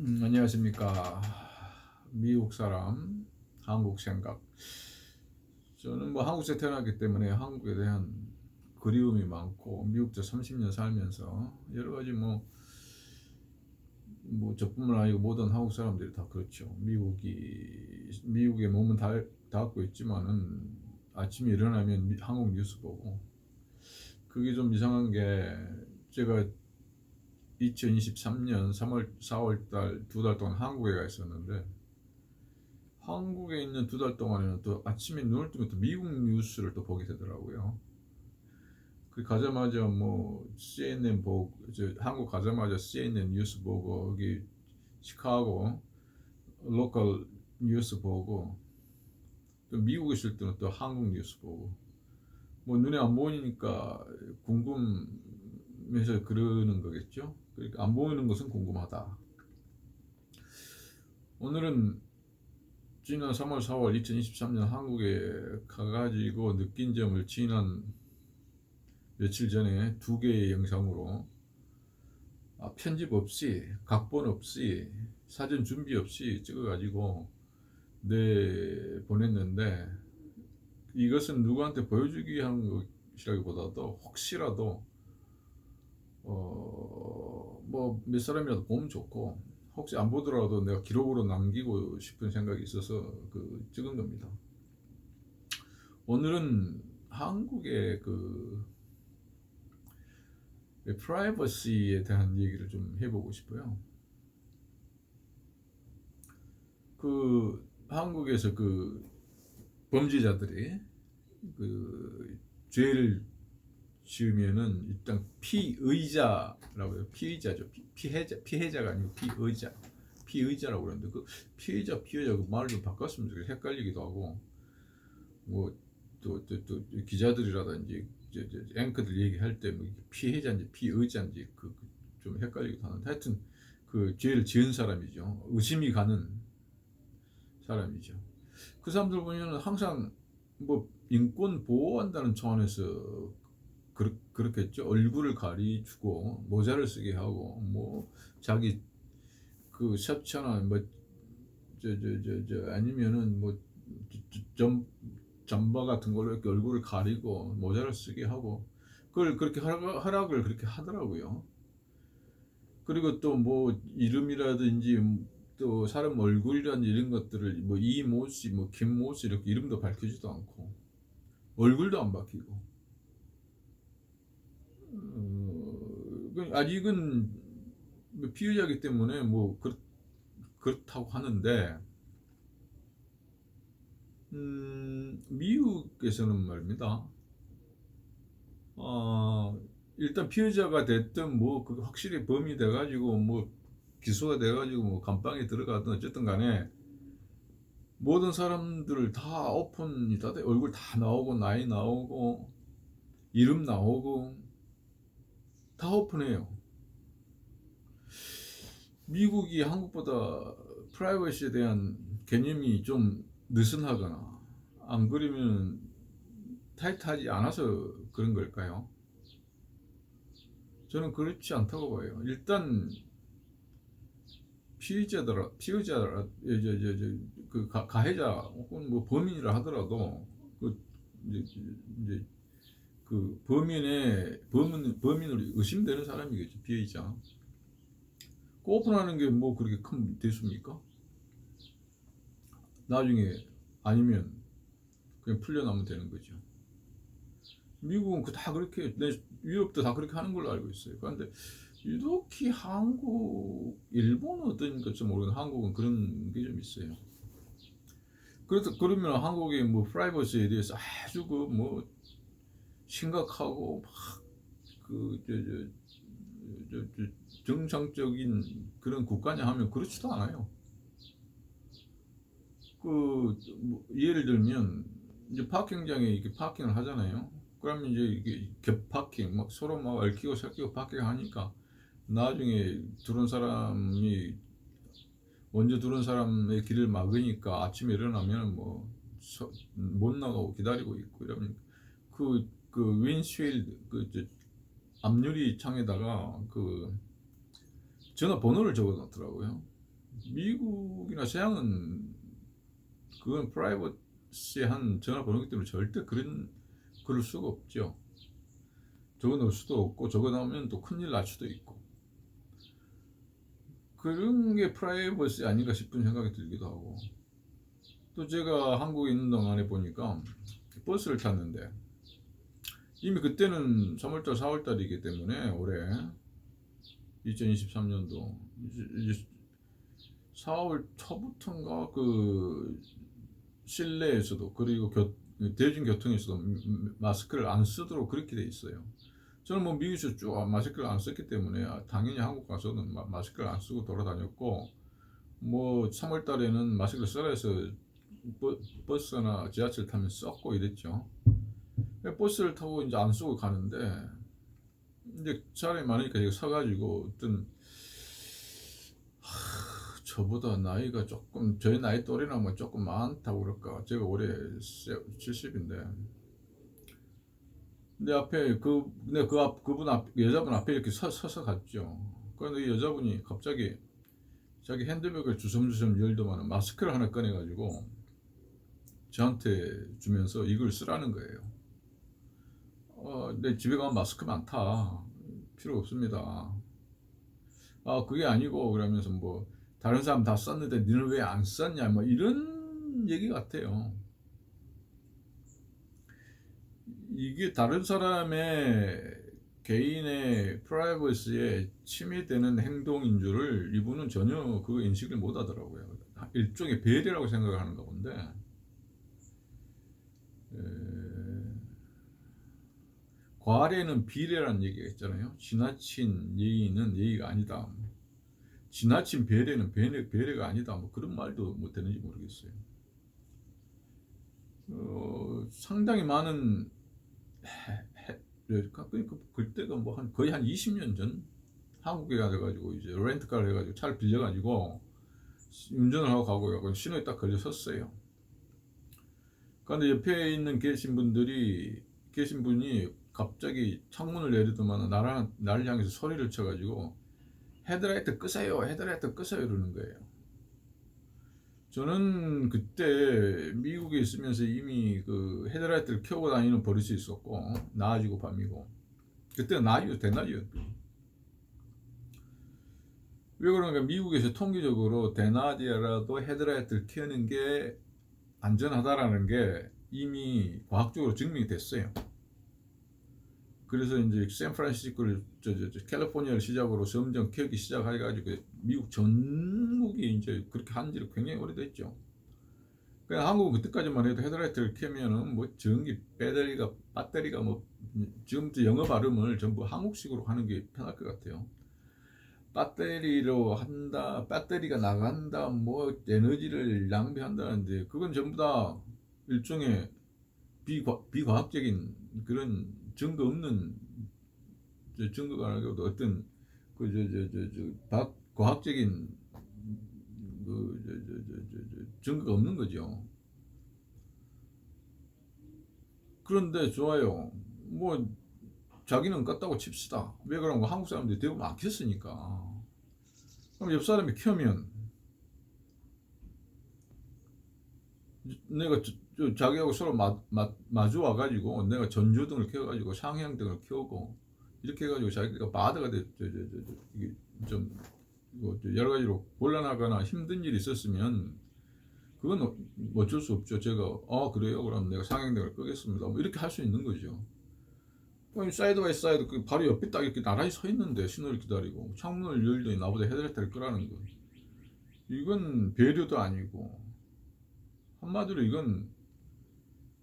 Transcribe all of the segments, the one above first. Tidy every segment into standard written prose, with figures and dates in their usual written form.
안녕하십니까. 미국 사람, 한국 생각. 저는 뭐 한국에서 태어났기 때문에 한국에 대한 그리움이 많고, 미국에 30년 살면서 여러 가지 뭐 저뿐만 아니고 모든 한국 사람들이 다 그렇죠. 미국에 몸은 닿고 있지만은 아침에 일어나면 한국 뉴스 보고, 그게 좀 이상한 게, 제가 2023년 3월, 4월 달 2달 동안 한국에 가 있었는데, 한국에 있는 2달 동안에는 또 아침에 눈을 뜨면 또 미국 뉴스를 또 보게 되더라고요. 그 가자마자 뭐 CNN 보고, 한국 가자마자 CNN 뉴스 보고, 여기 시카고 로컬 뉴스 보고, 또 미국에 있을 때는 또 한국 뉴스 보고, 뭐 눈에 안 보이니까 궁금해서 그러는 거겠죠. 그러니까 안 보이는 것은 궁금하다. 오늘은 지난 3월, 4월 2023년 한국에 가가지고 느낀 점을 지난 며칠 전에 2개의 영상으로, 편집 없이, 각본 없이, 사전 준비 없이 찍어가지고 보냈는데, 이것은 누구한테 보여주기 위한 것이라기보다도 혹시라도 뭐 몇 사람이라도 보면 좋고, 혹시 안 보더라도 내가 기록으로 남기고 싶은 생각이 있어서 찍은 겁니다. 오늘은 한국의 프라이버시에 대한 얘기를 좀 해보고 싶어요. 한국에서 범죄자들이 죄를 지으면은 일단 피의자라고 해요. 피의자죠. 피해자가 아니고 피의자라고 그러는데, 피의자 말을 좀 바꿨으면 좋겠어요. 헷갈리기도 하고, 뭐 또 기자들이라든지 앵커들 얘기할 때 뭐 피해자인지 피의자인지 좀 헷갈리기도 하는데, 하여튼 죄를 지은 사람이죠. 의심이 가는 사람이죠. 그 사람들 보면은 항상 뭐 인권 보호한다는 차원에서 그렇겠죠. 얼굴을 가리주고 모자를 쓰게 하고, 뭐 자기 셔츠나 뭐 아니면은 뭐 잠바 같은 걸로 이렇게 얼굴을 가리고 모자를 쓰게 하고, 그걸 그렇게 허락을 그렇게 하더라고요. 그리고 또 뭐 이름이라든지 또 사람 얼굴이라든지 이런 것들을 뭐 이모 씨, 뭐 김모 씨 이렇게 이름도 밝히지도 않고, 얼굴도 안 밝히고, 아직은 피의자이기 때문에 뭐 그렇다고 하는데, 미국에서는 말입니다. 일단 피의자가 됐든 뭐 확실히 범이 돼가지고 뭐 기소가 돼가지고 뭐 감방에 들어가든 어쨌든 간에, 모든 사람들을 다 오픈이 다 돼. 얼굴 다 나오고, 나이 나오고, 이름 나오고, 다 오픈해요. 미국이 한국보다 프라이버시에 대한 개념이 좀 느슨하거나, 안 그러면 타이트하지 않아서 그런 걸까요? 저는 그렇지 않다고 봐요. 일단 피의자라, 가해자 혹은 뭐 범인이라 하더라도, 이제 범인으로 의심되는 사람이겠죠, 피해자. 오픈하는 게 뭐 그렇게 큰 대수입니까? 나중에 아니면 그냥 풀려나면 되는 거죠. 미국은 다 그렇게, 유럽도 다 그렇게 하는 걸로 알고 있어요. 그런데 유독히 한국, 일본은 어떤 건지 모르겠는데 한국은 그런 게 좀 있어요. 그러면 한국의 뭐 프라이버시에 대해서 아주 뭐 심각하고 막 정상적인 그런 국가냐 하면 그렇지도 않아요. 뭐 예를 들면 이제 파킹장에 이렇게 파킹을 하잖아요. 그러면 이제 이게 겹 파킹, 막 서로 막 얽히고 설키고 파킹하니까, 나중에 먼저 들어온 사람의 길을 막으니까 아침에 일어나면 뭐 못 나가고 기다리고 있고 이러면, 윈dshield, 앞유리 창에다가 전화번호를 적어 놓더라고요. 미국이나 서양은 그건 프라이버시한 전화번호기 때문에 절대 그럴 수가 없죠. 적어 놓을 수도 없고 적어 놓으면 또 큰일 날 수도 있고 그런 게 프라이버시 아닌가 싶은 생각이 들기도 하고 또 제가 한국에 있는 동안에 보니까 버스를 탔는데 이미 그때는 3월달 4월달이기 때문에 올해 2023년도 이제 4월 초부터인가 그 실내에서도 그리고 대중교통에서도 마스크를 안 쓰도록 그렇게 돼 있어요. 저는 뭐 미국에서 쭉 마스크를 안 썼기 때문에 당연히 한국 가서는 마스크를 안 쓰고 돌아다녔고 뭐 3월 달에는 마스크를 써라 해서 버스나 지하철 타면 썼고 이랬죠. 버스를 타고 이제 안 쓰고 가는데 이제 사람이 많으니까 이거 서가지고 어떤 저보다 나이가 조금 저희 나이 또래나 뭐 조금 많다고 그럴까. 제가 올해 70인데 내 앞에 그분 앞 여자분 앞에 이렇게 서서 갔죠. 그런데 이 여자분이 갑자기 자기 핸드백을 주섬주섬 열더만 마스크를 하나 꺼내가지고 저한테 주면서 이걸 쓰라는 거예요. 내 집에 가면 마스크 많다. 필요 없습니다. 그게 아니고 그러면서 뭐 다른 사람 다 썼는데 너는 왜 안 썼냐 뭐 이런 얘기 같아요. 이게 다른 사람의 개인의 프라이버시에 침해되는 행동인 줄을 이분은 전혀 그 인식을 못 하더라고요. 일종의 배려라고 생각을 하는가 본데 과례는 비례라는 얘기가 있잖아요. 지나친 예의는 예의가 아니다. 지나친 배려는 배려가 아니다. 뭐 그런 말도 뭐 되는지 모르겠어요. 상당히 많은 그때가 뭐 거의 한 20년 전 한국에 가가지고 이제 렌트카를 해가지고 차를 빌려가지고 운전을 하고 가고 신호에 딱 걸려 섰어요. 그런데 옆에 계신 분이 갑자기 창문을 내리더만 나를 향해서 소리를 쳐가지고 헤드라이트 끄세요, 헤드라이트 끄세요 이러는 거예요. 저는 그때 미국에 있으면서 이미 그 헤드라이트를 켜고 다니는 버릇이 있었고 낮이고 밤이고 그때는 대낮이었죠. 왜 그런가 미국에서 통계적으로 대낮이라도 헤드라이트를 켜는 게 안전하다라는 게 이미 과학적으로 증명이 됐어요. 그래서 이제 샌프란시스코를 캘리포니아를 시작으로 점점 켜기 시작해가지고 미국 전국이 이제 그렇게 한 지를 굉장히 오래됐죠. 그냥 한국은 그때까지만 해도 헤드라이트를 켜면은 뭐 전기 배터리가 뭐 지금부터 영어 발음을 전부 한국식으로 하는 게 편할 것 같아요. 배터리로 한다, 배터리가 나간다, 뭐 에너지를 낭비한다는데 그건 전부 다 일종의 비과학적인 그런 증거 없는 증거가 아니고 어떤 과학적인 증거가 없는 거죠. 그런데 좋아요. 뭐 자기는 껐다고 칩시다. 왜 그런가? 한국 사람들이 대부분 안 켰으니까. 그럼 옆 사람이 켜면 내가 자기하고 서로 마주 와가지고 내가 전조등을 켜가지고 상향등을 켜고 이렇게 해가지고 자기가 바드가 이게 좀 여러 가지로 곤란하거나 힘든 일이 있었으면 그건 어쩔 수 없죠. 제가 그래요? 그럼 내가 상향등을 끄겠습니다. 뭐 이렇게 할 수 있는 거죠. 사이드 바이 사이드 바로 옆에 딱 이렇게 나란히 서 있는데 신호를 기다리고 창문을 열더니 나보다 헤드라이트를 끄라는 거. 이건 배려도 아니고 한마디로 이건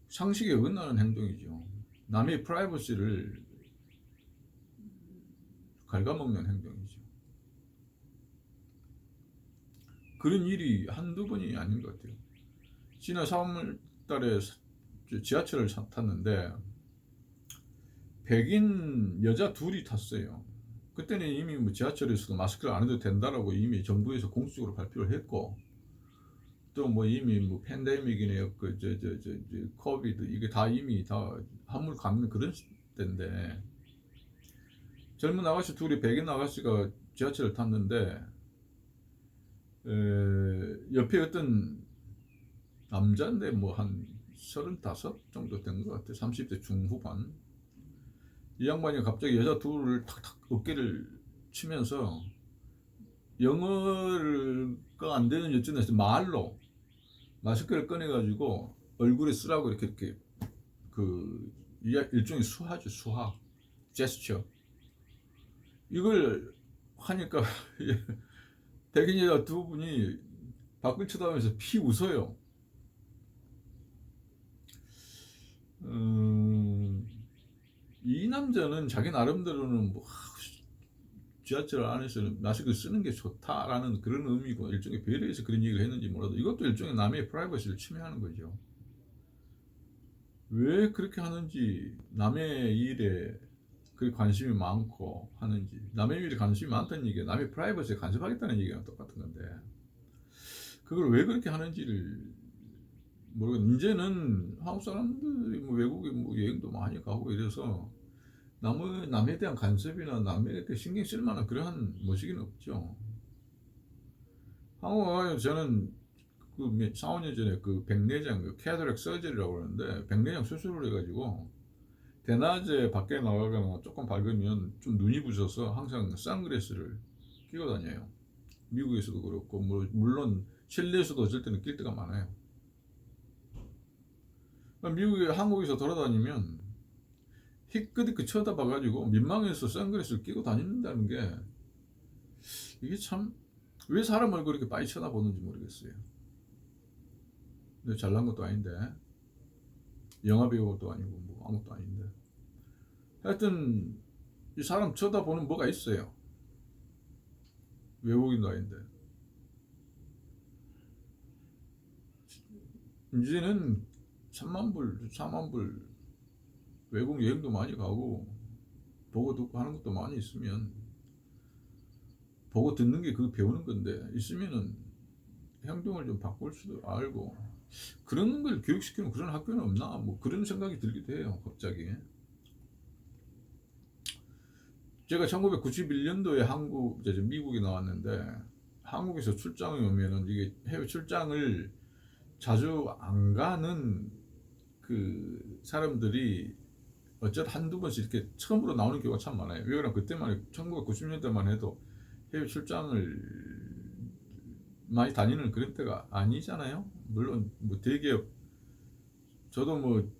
상식에 어긋나는 행동이죠. 남의 프라이버시를 갉아먹는 행동이죠. 그런 일이 한두 번이 아닌 것 같아요. 지난 3월 달에 지하철을 탔는데 백인 여자 둘이 탔어요. 그때는 이미 뭐 지하철에서도 마스크를 안 해도 된다라고 이미 정부에서 공식적으로 발표를 했고 또 뭐 이미 뭐 팬데믹이네요. 코비드 이게 다 이미 다 한물 갖는 그런 때인데 젊은 아가씨 둘이 백인 아가씨가 지하철을 탔는데 옆에 어떤 남자인데 뭐 한 35 정도 된 것 같아요. 30대 중후반. 이 양반이 갑자기 여자 둘을 탁탁 어깨를 치면서 영어가 안 되는 여친한테 말로 마스크를 꺼내가지고 얼굴에 쓰라고 이렇게 그 일종의 수화죠, 수화, 제스처. 이걸 하니까 백인 여자 두 분이 밖을 쳐다보면서 피 웃어요. 이 남자는 자기 나름대로는 뭐 지하철 안에서는 마스크 쓰는 게 좋다라는 그런 의미고 일종의 배려해서 그런 얘기를 했는지 몰라도 이것도 일종의 남의 프라이버시를 침해하는 거죠. 왜 그렇게 하는지, 남의 일에 그 관심이 많고 하는지, 남의 일에 관심이 많다는 얘기가 남의 프라이버시에 간섭하겠다는 얘기랑 똑같은 건데, 그걸 왜 그렇게 하는지를 모르겠는데, 이제는 한국 사람들이 뭐 외국에 뭐 여행도 많이 가고 이래서 남에 대한 간섭이나 남에게 신경 쓸 만한 그러한 모시기는 없죠. 한국에 저는 그 4, 5년 전에 그 백내장, 그 캐터랙 서저리라고 그러는데, 백내장 수술을 해가지고 대낮에 밖에 나가거나 조금 밝으면 좀 눈이 부셔서 항상 선글라스를 끼고 다녀요. 미국에서도 그렇고 물론 실내에서도 어쩔 때는 낄 때가 많아요. 미국에, 한국에서 돌아다니면 희끗희끗 쳐다봐가지고 민망해서 선글라스를 끼고 다닌다는 게, 이게 참 왜 사람 얼굴 이렇게 많이 쳐다보는지 모르겠어요. 근데 잘난 것도 아닌데, 영화배우도 아니고 뭐 아무것도 아닌데, 하여튼 이 사람 쳐다보는 뭐가 있어요. 외국인도 아닌데. 이제는 3만 불, 4만 불 외국 여행도 많이 가고 보고 듣고 하는 것도 많이 있으면, 보고 듣는 게 그 배우는 건데, 있으면은 행동을 좀 바꿀 수도 알고, 그런 걸 교육시키는 그런 학교는 없나 뭐 그런 생각이 들기도 해요, 갑자기. 제가 1991년도에 미국에 나왔는데, 한국에서 출장이 오면은 이게 해외 출장을 자주 안 가는 그 사람들이 어쩌다 한두 번씩 이렇게 처음으로 나오는 경우가 참 많아요. 왜 그러면 그때만 1990년대만 해도 해외 출장을 많이 다니는 그런 때가 아니잖아요. 물론 뭐 대기업, 저도 뭐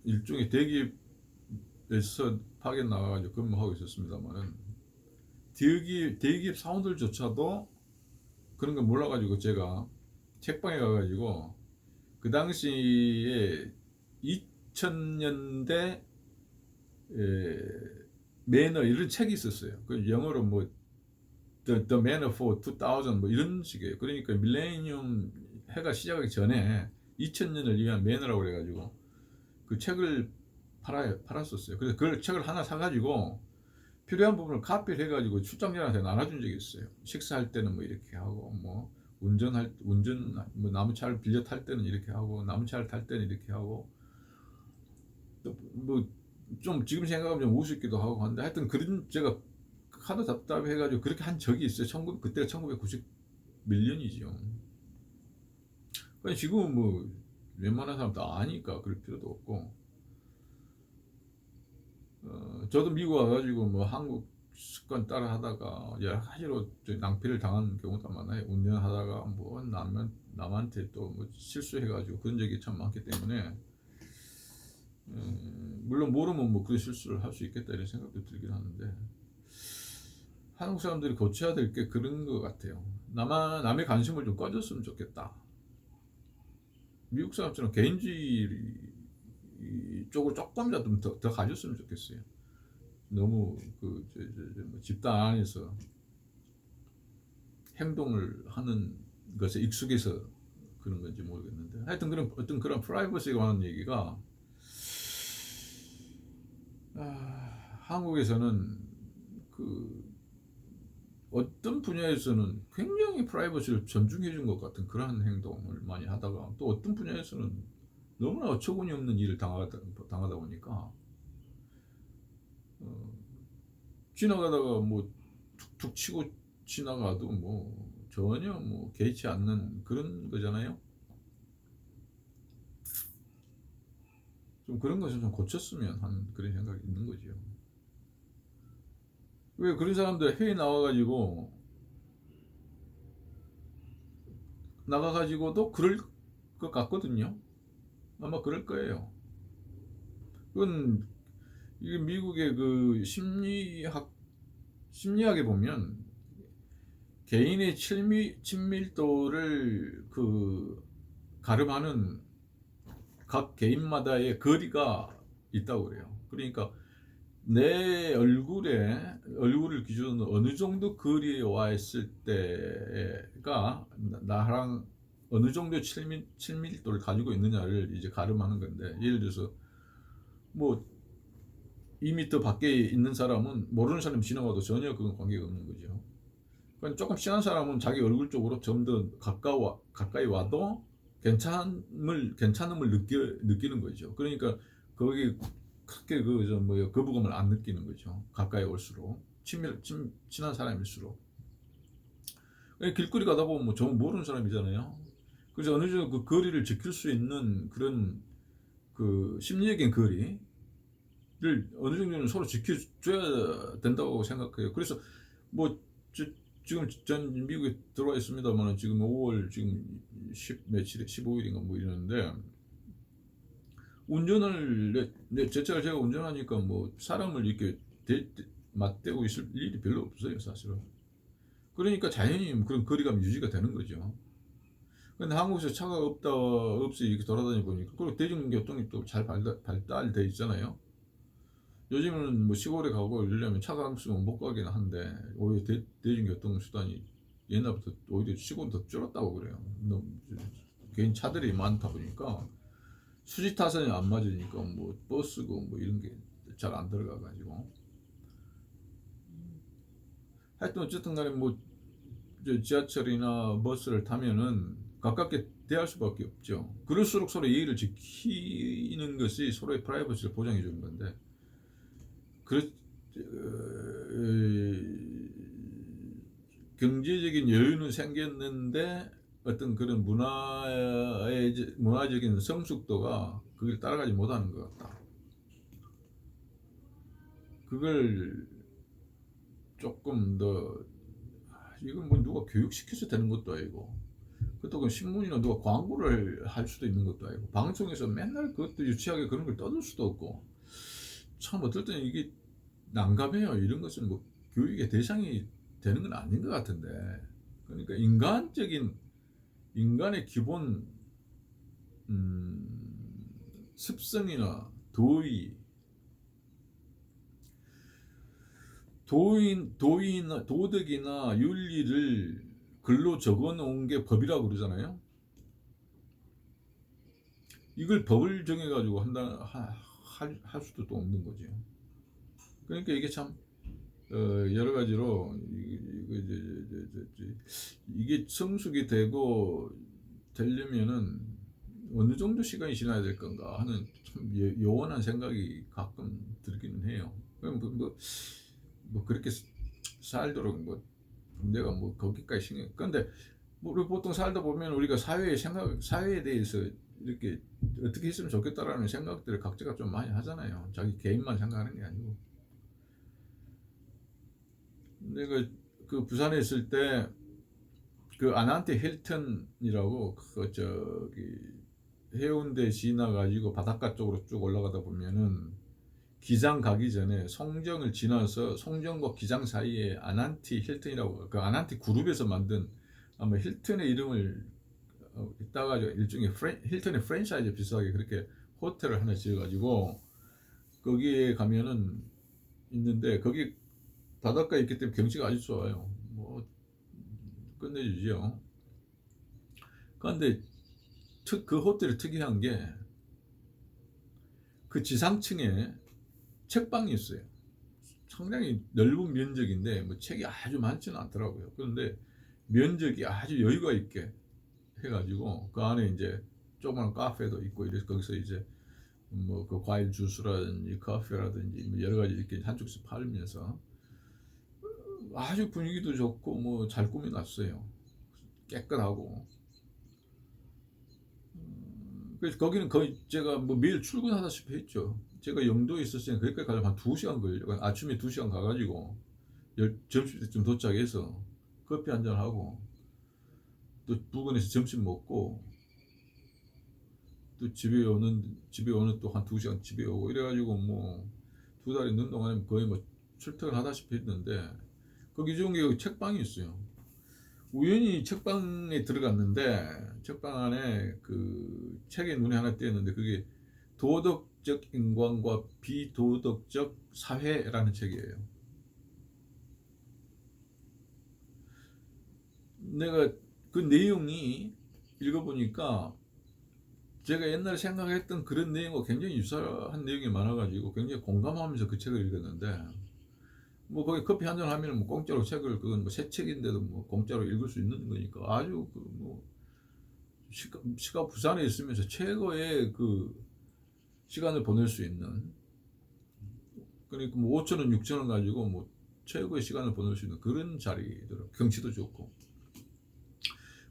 일종의 대기업에서 파견 나가가지고 근무하고 있었습니다만은, 대기업 사원들조차도 그런 걸 몰라가지고 제가 책방에 가가지고 그 당시에 2000년대 매너 이런 책이 있었어요. 그 영어로 뭐 The Manner for 2000 뭐 이런 식이에요. 그러니까 밀레니엄 해가 시작하기 전에 2000년을 위한 매너라고 그래가지고 그 책을 팔았었어요. 그래서 그 책을 하나 사가지고 필요한 부분을 카피를 해가지고 출장자한테 나눠준 적이 있어요. 식사할 때는 뭐 이렇게 하고, 뭐 뭐 남의 차를 빌려 탈 때는 이렇게 하고, 남의 차를 탈 때는 이렇게 하고, 또 뭐 좀 지금 생각하면 좀 우습기도 하고 한데, 하여튼 그런 제가 하도 답답해가지고 그렇게 한 적이 있어요. 그때가 1991년이죠. 지금은 뭐 웬만한 사람 다 아니까 그럴 필요도 없고, 저도 미국 와가지고 뭐 한국 습관 따라 하다가 여러 가지로 낭패를 당한 경우도 많아요. 운전하다가 뭐 남한테 또 뭐 실수해가지고 그런 적이 참 많기 때문에, 물론 모르면 뭐 그 실수를 할 수 있겠다 이런 생각도 들긴 하는데, 한국 사람들이 고쳐야 될 게 그런 것 같아요. 남의 관심을 좀 꺼줬으면 좋겠다. 미국 사람처럼 개인주의 쪽을 조금이라도 더 가졌으면 좋겠어요. 너무 뭐 집단 안에서 행동을 하는 것에 익숙해서 그런 건지 모르겠는데, 하여튼 어떤 그런 프라이버시에 관한 얘기가, 한국에서는 그 어떤 분야에서는 굉장히 프라이버시를 존중해 준 것 같은 그러한 행동을 많이 하다가, 또 어떤 분야에서는 너무나 어처구니 없는 일을 당하다 보니까, 지나가다가 뭐 툭툭 치고 지나가도 뭐 전혀 뭐 개의치 않는 그런 거잖아요. 좀 그런 것을 좀 고쳤으면 하는 그런 생각이 있는 거죠. 왜 그런 사람들 해외 나가가지고도 그럴 것 같거든요. 아마 그럴 거예요. 그건 이게 미국의 그 심리학에 보면 개인의 친밀도를 그 가름하는 각 개인마다의 거리가 있다고 그래요. 그러니까 내 얼굴을 기준으로 어느 정도 거리에 와 있을 때가 나랑 어느 정도의 친밀도를 가지고 있느냐를 이제 가름하는 건데, 예를 들어서 뭐 2m 밖에 있는 사람은 모르는 사람이 지나가도 전혀 그건 관계가 없는 거죠. 그러니까 조금 친한 사람은 자기 얼굴 쪽으로 좀 더 가까이 와도 괜찮음을 느끼는 거죠. 그러니까 거기 크게 거부감을 안 느끼는 거죠. 가까이 올수록 친한 사람일수록. 길거리 가다 보면 뭐 저 모르는 사람이잖아요. 그래서 어느 정도 그 거리를 지킬 수 있는 그런 그 심리적인 거리를 어느 정도는 서로 지켜줘야 된다고 생각해요. 그래서 뭐 지금 전 미국에 들어와 있습니다만 지금 5월 지금 10 며칠 15일인가 뭐 이러는데, 운전을 제 차를 제가 운전하니까 뭐 사람을 이렇게 맞대고 있을 일이 별로 없어요, 사실은. 그러니까 자연히 그런 거리감 유지가 되는 거죠. 근데 한국에서 차가 없이 이렇게 돌아다니 보니까, 그리고 대중교통이 또 잘 발달돼 있잖아요. 요즘은 뭐 시골에 가고 이러려면 차가 없으면 못 가긴 한데, 오히려 대중교통 수단이 옛날부터 오히려 시골은 더 줄었다고 그래요. 너무 개인 차들이 많다 보니까 수지 타선이 안 맞으니까 뭐 버스고 뭐 이런 게 잘 안 들어가 가지고, 하여튼 어쨌든 간에 뭐 지하철이나 버스를 타면은 가깝게 대할 수밖에 없죠. 그럴수록 서로 예의를 지키는 것이 서로의 프라이버시를 보장해 주는 건데, 그 경제적인 여유는 생겼는데 어떤 그런 문화적인 성숙도가 그걸 따라가지 못하는 것 같다. 그걸 조금 더, 이건 뭐 누가 교육시켜서 되는 것도 아니고, 그렇다고 신문이나 누가 광고를 할 수도 있는 것도 아니고, 방송에서 맨날 그것도 유치하게 그런 걸 떠들 수도 없고, 참 어떨 때는 이게 난감해요. 이런 것은 뭐 교육의 대상이 되는 건 아닌 것 같은데. 그러니까 인간의 기본 습성이나 도덕이나 윤리를 글로 적어 놓은 게 법이라고 그러잖아요. 이걸 법을 정해가지고 할 수도 또 없는 거죠. 그러니까 이게 참 여러 가지로 이게 성숙이 되려면은 어느 정도 시간이 지나야 될 건가 하는 참 요원한 생각이 가끔 들기는 해요. 뭐 그렇게 살도록 뭐 내가 뭐 거기까지 신경. 근데 우리 보통 살다 보면 우리가 사회에 대해서 이렇게 어떻게 했으면 좋겠다라는 생각들을 각자가 좀 많이 하잖아요. 자기 개인만 생각하는 게 아니고. 내가 그 부산에 있을 때 그 아난테 힐튼이라고 그 저기 해운대 지나가지고 바닷가 쪽으로 쭉 올라가다 보면은 기장 가기 전에 송정을 지나서 송정과 기장 사이에 아난티 힐튼이라고, 그 아난티 그룹에서 만든 아마 힐튼의 이름을 따가지고 일종의 힐튼의 프랜차이즈 비슷하게 그렇게 호텔을 하나 지어가지고 거기에 가면은 있는데, 거기 바닷가에 있기 때문에 경치가 아주 좋아요. 뭐 끝내주죠. 그런데 그 호텔이 특이한 게 그 지상층에 책방이 있어요. 상당히 넓은 면적인데 뭐 책이 아주 많지는 않더라고요. 그런데 면적이 아주 여유가 있게 해가지고 그 안에 이제 조그만 카페도 있고 이래서 거기서 이제 뭐 그 과일 주스라든지 커피라든지 뭐 여러 가지 이렇게 한쪽에서 팔면서 아주 분위기도 좋고 뭐 잘 꾸며놨어요. 깨끗하고. 그래서 거기는 거의 제가 뭐 매일 출근하다시피 했죠. 제가 영도에 있었을 때 거기까지 가려면 한 2시간 걸려요. 아침에 2시간 가가지고 점심 때쯤 도착해서 커피 한잔 하고 또 부근에서 점심 먹고 또 집에 오는 또 한 2시간 집에 오고 이래가지고 뭐 2달이 넘는 동안에 거의 뭐 출퇴근하다시피 했는데 거기 좋은 게 책방이 있어요. 우연히 책방에 들어갔는데 책방 안에 그 책에 눈에 하나 띄었는데 그게 도덕적 인간과 비도덕적 사회라는 책이에요. 내가 그 내용이 읽어보니까 제가 옛날에 생각했던 그런 내용과 굉장히 유사한 내용이 많아가지고 굉장히 공감하면서 그 책을 읽었는데 뭐 거기 커피 한잔 하면 뭐 공짜로 책을 그건 뭐 새 책인데도 뭐 공짜로 읽을 수 있는 거니까 아주 그 뭐 시가 부산에 있으면서 최고의 그 시간을 보낼 수 있는 그러니까 뭐 5천 원, 6천 원 가지고 뭐 최고의 시간을 보낼 수 있는 그런 자리더라고. 경치도 좋고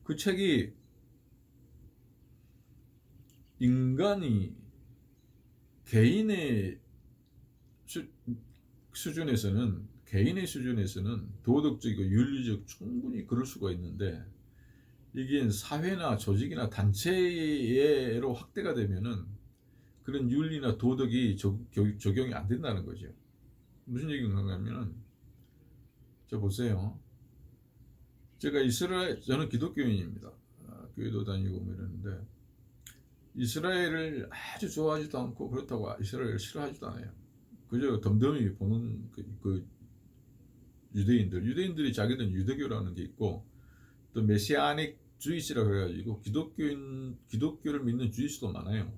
그 책이 인간이 개인의 수준에서는 도덕적이고 윤리적 충분히 그럴 수가 있는데 이게 사회나 조직이나 단체로 확대가 되면은 그런 윤리나 도덕이 적용이 안 된다는 거죠. 무슨 얘기인가 하면은 저 보세요. 저는 기독교인입니다. 교회도 다니고 뭐 이러는데 이스라엘을 아주 좋아하지도 않고 그렇다고 이스라엘을 싫어하지도 않아요. 그저 덤덤히 보는 그 유대인들이 자기들은 유대교라는 게 있고 또 메시아닉 주의시라 그래가지고 기독교를 믿는 주의시도 많아요.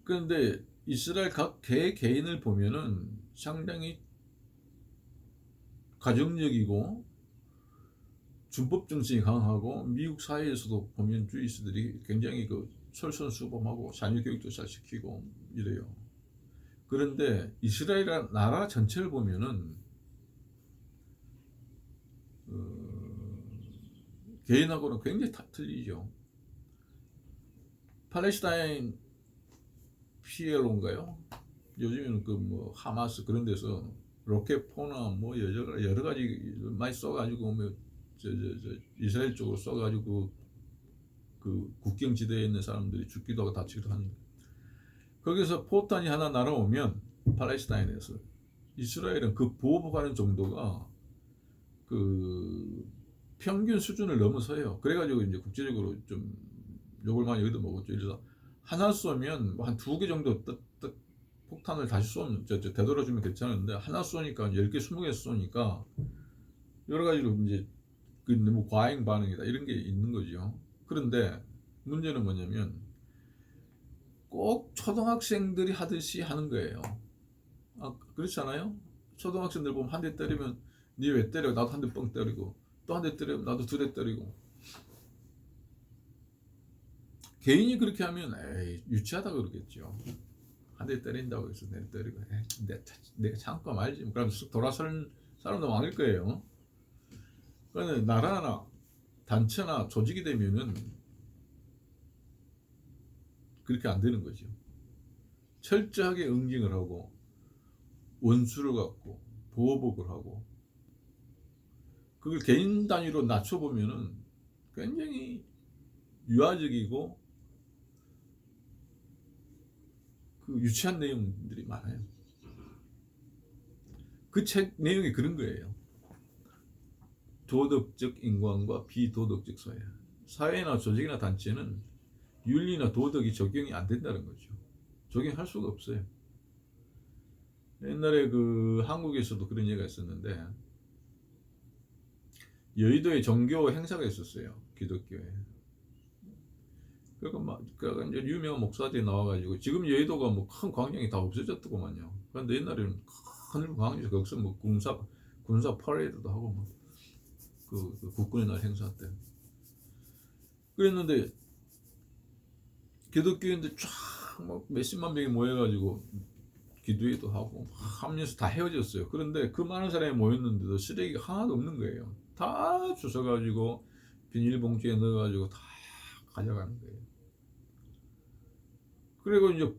그런데 이스라엘 각 개인을 보면은 상당히 가정적이고 준법 정신이 강하고 미국 사회에서도 보면 주의시들이 굉장히 그 솔선수범하고 자녀 교육도 잘 시키고 이래요. 그런데 이스라엘 나라 전체를 보면은 개인하고는 굉장히 다 틀리죠. 팔레스타인 PLO인가요? 요즘에는 그 뭐 하마스 그런 데서 로켓포나 뭐 여러 가지 많이 쏘가지고 뭐 이스라엘 쪽으로 쏘가지고 그 국경지대에 있는 사람들이 죽기도 하고 다치기도 하는데 거기서 포탄이 하나 날아오면 팔레스타인에서 이스라엘은 그 보호하는 정도가 그 평균 수준을 넘어서요. 그래가지고 이제 국제적으로 좀 욕을 많이 얻어먹었죠. 그래서 하나 쏘면 한 2개 정도 폭탄을 다시 쏘면 되돌아주면 괜찮은데 하나 쏘니까 10개, 20개 쏘니까 여러 가지로 이제 그 너무 과잉 반응이다 이런 게 있는 거죠. 그런데 문제는 뭐냐면 꼭 초등학생들이 하듯이 하는 거예요. 그렇지 않아요? 초등학생들 보면 한 대 때리면 니 왜 때려? 나도 한 대 뻥 때리고 또 한 대 때리면 나도 2대 때리고 개인이 그렇게 하면 에이 유치하다 그러겠죠. 한 대 때린다고 해서 내 때리고 내가 참고 말지 그럼 쑥 돌아서는 사람도 많을 거예요. 그런데 나라나 단체나 조직이 되면은 그렇게 안 되는 거죠. 철저하게 응징을 하고 원수를 갖고 보호복을 하고 그걸 개인 단위로 낮춰보면은 굉장히 유아적이고 그 유치한 내용들이 많아요. 그 책 내용이 그런 거예요. 도덕적 인간과 비도덕적 사회. 사회나 조직이나 단체는 윤리나 도덕이 적용이 안 된다는 거죠. 적용할 수가 없어요. 옛날에 그 한국에서도 그런 얘기가 있었는데 여의도에 종교 행사가 있었어요. 기독교에. 그러니까 이제 유명한 목사들이 나와가지고 지금 여의도가 뭐 큰 광장이 다 없어졌더구만요. 그런데 옛날에는 큰 광장에서 거기서 뭐 군사 퍼레이드도 하고 뭐 그 국군의 날 행사 때 그랬는데 기독교인들 쫙 뭐 몇십만 명이 모여가지고 기도회도 하고 하면서 다 헤어졌어요. 그런데 그 많은 사람이 모였는데도 쓰레기가 하나도 없는 거예요. 다 주워가지고 비닐봉지에 넣어가지고 다 가져가는 거예요. 그리고 이제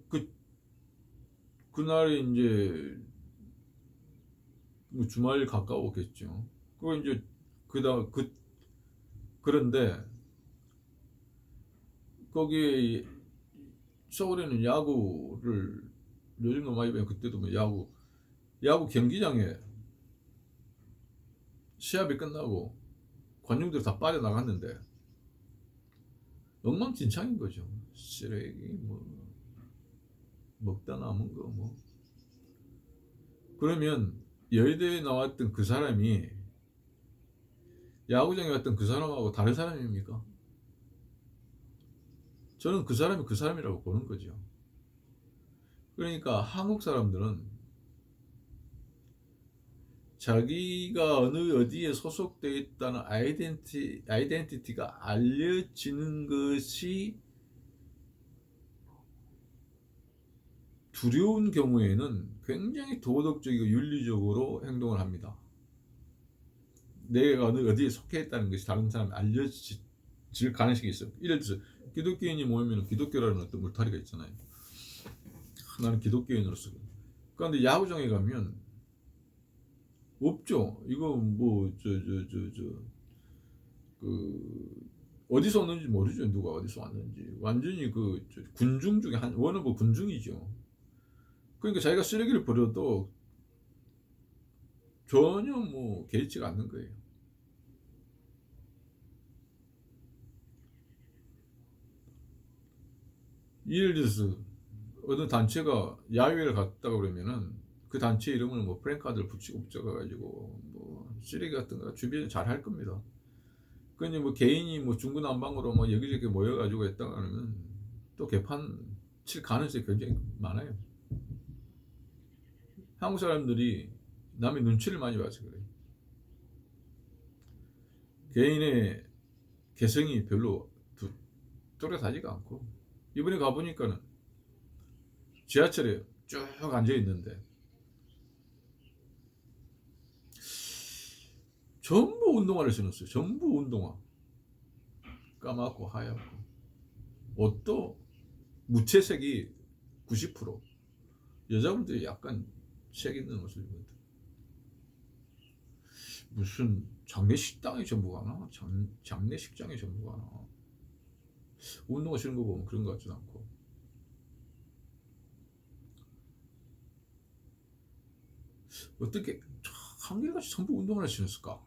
그날이 이제 뭐 주말 가까웠겠죠. 그리고 이제 그런데 거기에 서울에는 야구를 요즘도 많이 봐요. 그때도 뭐 야구 경기장에 시합이 끝나고 관중들이 다 빠져나갔는데 엉망진창인 거죠. 쓰레기 뭐 먹다 남은 거 뭐. 그러면 여의도에 나왔던 그 사람이 야구장에 왔던 그 사람하고 다른 사람입니까? 저는 그 사람이 그 사람이라고 보는 거죠. 그러니까 한국 사람들은 자기가 어디에 소속되어 있다는 아이덴티티가 알려지는 것이 두려운 경우에는 굉장히 도덕적이고 윤리적으로 행동을 합니다. 내가 어디에 속해 있다는 것이 다른 사람에 알려질 가능성이 있어요. 예를 들어서 기독교인이 모이면 기독교라는 어떤 물타리가 있잖아요. 나는 기독교인으로서. 그런데 야구장에 가면 없죠. 이거 뭐 어디서 왔는지 모르죠. 누가 어디서 왔는지. 완전히 군중 중에 원은 뭐 군중이죠. 그러니까 자기가 쓰레기를 버려도 전혀 뭐 개의치가 않는 거예요. 예를 들어서 어떤 단체가 야유회를 갔다가 그러면은 그 단체 이름을 뭐 프랭카드를 붙여가지고 뭐 쓰레기 같은 거 주변에 잘 할 겁니다. 그니 뭐 개인이 뭐 중구난방으로 뭐 여기저기 모여가지고 했다가 하면 또 개판 칠 가능성이 굉장히 많아요. 한국 사람들이 남의 눈치를 많이 봐서 그래요. 개인의 개성이 별로 뚜렷하지가 않고 이번에 가보니까는 지하철에 쭉 앉아 있는데 전부 운동화를 신었어요. 전부 운동화. 까맣고 하얗고 옷도 무채색이 90%. 여자분들이 약간 색 있는 옷을 입는다. 무슨 장례식장에 전부 가나? 장례식장에 전부 가나? 운동화 신는 거 보면 그런 것 같지도 않고. 어떻게 한결같이 전부 운동화를 신었을까?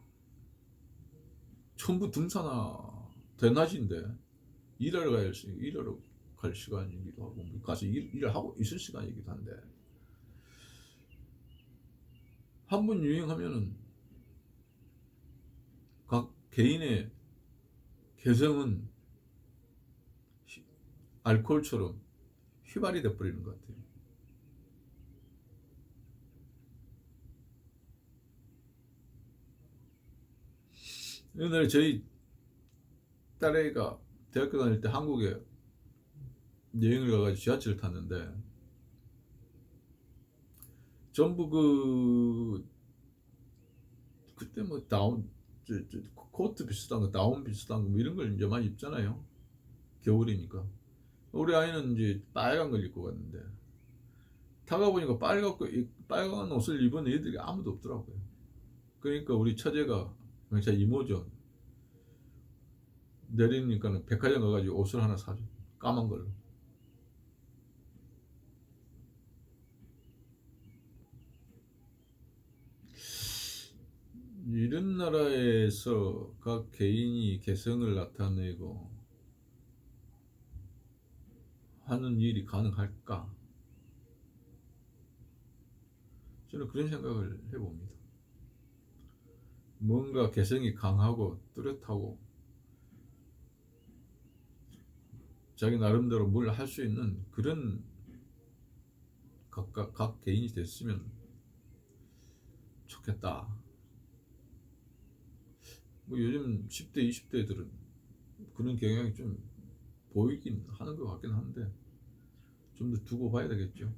전부 등산화 대낮인데 일하러 갈 시간이기도 하고 가서 일을 하고 있을 시간이기도 한데 한번 유행하면은 각 개인의 개성은 알코올처럼 휘발이 돼버리는 것 같아요. 옛날에 저희 딸애가 대학교 다닐 때 한국에 여행을 가가지고 지하철을 탔는데 전부 그때 뭐 다운 코트 비슷한 거 다운 비슷한 거뭐 이런 걸 이제 많이 입잖아요. 겨울이니까. 우리 아이는 이제 빨간 걸 입고 갔는데 타가 보니까 빨간 옷을 입은 애들이 아무도 없더라고요. 그러니까 우리 처제가 제 이모죠. 내리니까는 백화점 가가지고 옷을 하나 사줘. 까만 걸로. 이런 나라에서 각 개인이 개성을 나타내고 하는 일이 가능할까? 저는 그런 생각을 해봅니다. 뭔가 개성이 강하고 뚜렷하고 자기 나름대로 뭘 할 수 있는 그런 각 개인이 됐으면 좋겠다. 뭐 요즘 10대, 20대들은 그런 경향이 좀 보이긴 하는 것 같긴 한데 좀 더 두고 봐야 되겠죠.